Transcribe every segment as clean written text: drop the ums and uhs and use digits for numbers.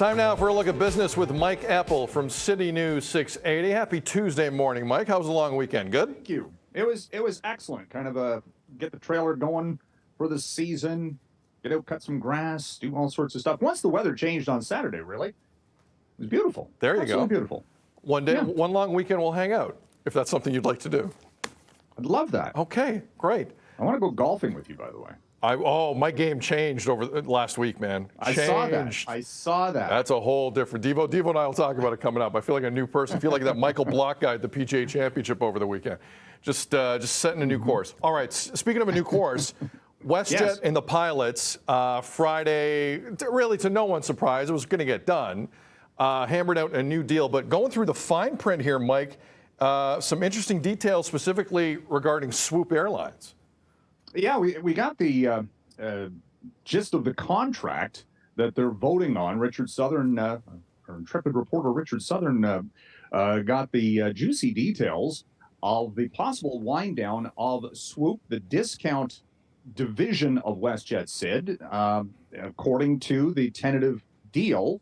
Time now for a look at business with Mike Eppel from CityNews 680. Happy Tuesday morning, Mike. How was the long weekend? Good? Thank you. It was excellent. Kind of get the trailer going for the season, get out, cut some grass, do all sorts of stuff. Once the weather changed on Saturday, really, it was beautiful. There you Absolutely go. Beautiful. One day, Yeah. one long weekend, we'll hang out, if that's something you'd like to do. I'd love that. Okay, great. I want to go golfing with you, by the way. My game changed over last week, man. I saw that. That's a whole different. Devo and I will talk about it coming up. I feel like a new person. I feel like that Michael Block guy at the PGA Championship over the weekend. Just setting a new course. All right. Speaking of a new course, WestJet Yes. and the pilots Friday. Really, to no one's surprise, it was going to get done. Hammered out a new deal, but going through the fine print here, Mike. Some interesting details specifically regarding Swoop Airlines. Yeah, we got the gist of the contract that they're voting on. Richard Southern, or intrepid reporter Richard Southern, got the juicy details of the possible wind down of Swoop, the discount division of WestJet SID. According to the tentative deal,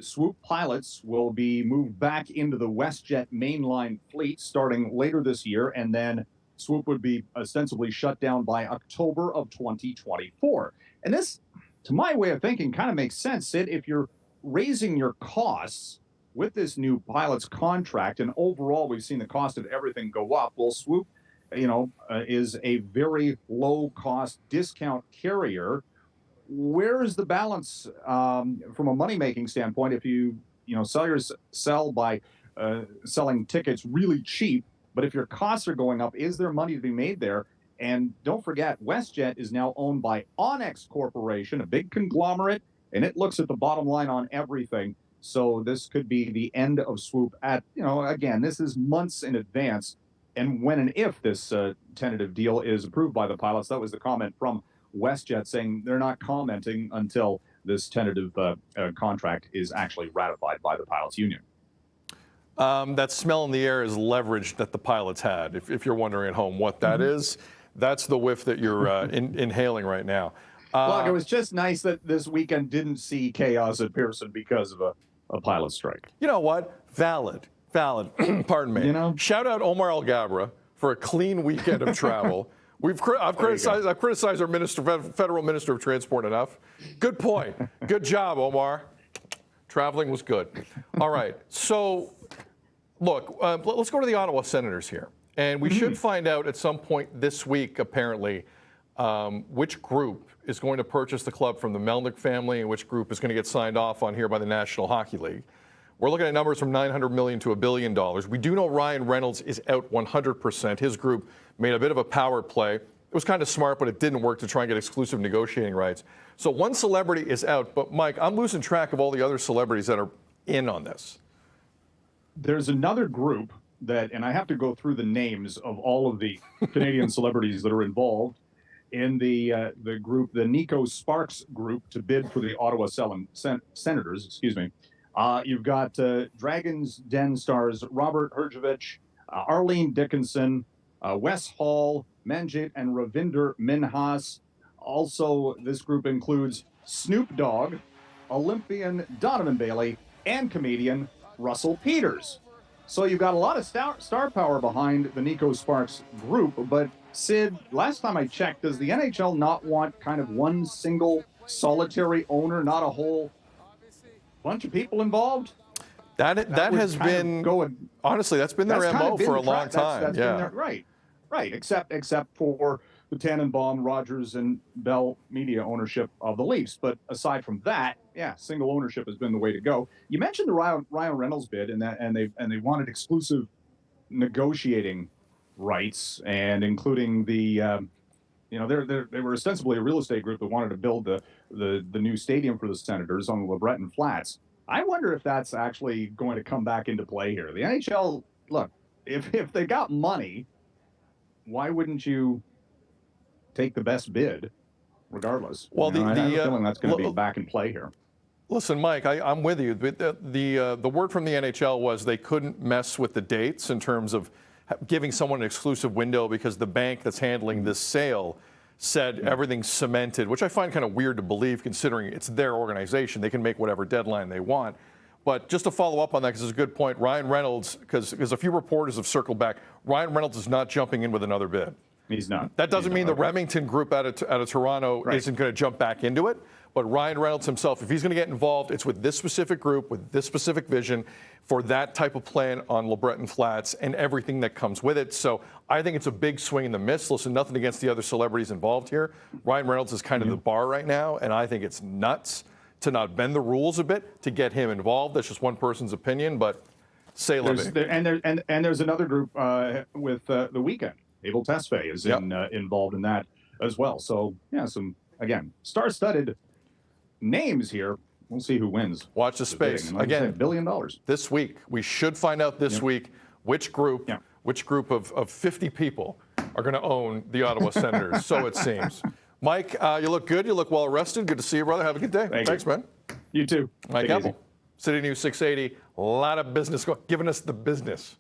Swoop pilots will be moved back into the WestJet mainline fleet starting later this year, and then Swoop would be ostensibly shut down by October of 2024. And this, to my way of thinking, kind of makes sense, Sid. If you're raising your costs with this new pilot's contract, and overall we've seen the cost of everything go up, well, Swoop, is a very low-cost discount carrier. Where is the balance from a money-making standpoint if you sell by selling tickets really cheap? But if your costs are going up, is there money to be made there? And don't forget, WestJet is now owned by Onex Corporation, a big conglomerate, and it looks at the bottom line on everything. So this could be the end of Swoop at, again, this is months in advance. And when and if this tentative deal is approved by the pilots, that was the comment from WestJet saying they're not commenting until this tentative contract is actually ratified by the pilots union. That smell in the air is leverage that the pilots had. If you're wondering at home what that is, that's the whiff that you're inhaling right now. Look, it was just nice that this weekend didn't see chaos at Pearson because of a pilot strike. You know what? Valid. Pardon me. Shout out Omar El Gabra for a clean weekend of travel. I've criticized our federal minister of transport enough. Good point. Good job, Omar. Traveling was good. All right. So, look, let's go to the Ottawa Senators here. And we should find out at some point this week, apparently, which group is going to purchase the club from the Melnyk family and which group is going to get signed off on here by the National Hockey League. We're looking at numbers from $900 million to $1 billion. We do know Ryan Reynolds is out 100%. His group made a bit of a power play. It was kind of smart, but it didn't work to try and get exclusive negotiating rights. So one celebrity is out, but Mike, I'm losing track of all the other celebrities that are in on this. There's another group that, and I have to go through the names of all of the Canadian celebrities that are involved in the group, the Nico Sparks group, to bid for the Ottawa Senators. Excuse me. You've got Dragons Den stars Robert Herjavec, Arlene Dickinson, Wes Hall, Manjit and Ravinder Minhas. Also, this group includes Snoop Dogg, Olympian Donovan Bailey, and comedian Russell Peters. So you've got a lot of star power behind the Nico Sparks group. But Sid, last time I checked, does the NHL not want kind of one single solitary owner, not a whole bunch of people involved? That has been honestly, that's been their MO for a long time. That's been their, right. Except for the Tannenbaum, Rogers, and Bell media ownership of the Leafs. But aside from that, single ownership has been the way to go. You mentioned the Ryan Reynolds bid, and they wanted exclusive negotiating rights, and including the they were ostensibly a real estate group that wanted to build the new stadium for the Senators on the LeBreton Flats. I wonder if that's actually going to come back into play here. The NHL, look, if they got money, why wouldn't you take the best bid regardless? Well, I have a feeling that's going to be back in play here. Listen, Mike, I'm with you. The word from the NHL was they couldn't mess with the dates in terms of giving someone an exclusive window because the bank that's handling this sale said everything's cemented, which I find kind of weird to believe considering it's their organization. They can make whatever deadline they want. But just to follow up on that, because it's a good point, Ryan Reynolds, because a few reporters have circled back, Ryan Reynolds is not jumping in with another bid. He's not. That doesn't mean the Remington group out of Toronto isn't going to jump back into it. But Ryan Reynolds himself, if he's going to get involved, it's with this specific group, with this specific vision for that type of plan on LeBreton Flats and everything that comes with it. So I think it's a big swing and a miss. Listen, nothing against the other celebrities involved here. Ryan Reynolds is kind of the bar right now, and I think it's nuts to not bend the rules a bit to get him involved. That's just one person's opinion, but say Levy. And there's another group with The Weeknd. Abel Tesfaye is involved in that as well. So, yeah, some, again, star-studded names here. We'll see who wins. Watch the space. Again, $1 billion. This week, we should find out this week which group of 50 people are going to own the Ottawa Senators, so it seems. Mike, you look good. You look well rested. Good to see you, brother. Have a good day. Thanks, man. You too. Mike Eppel, City News 680. A lot of business giving us the business.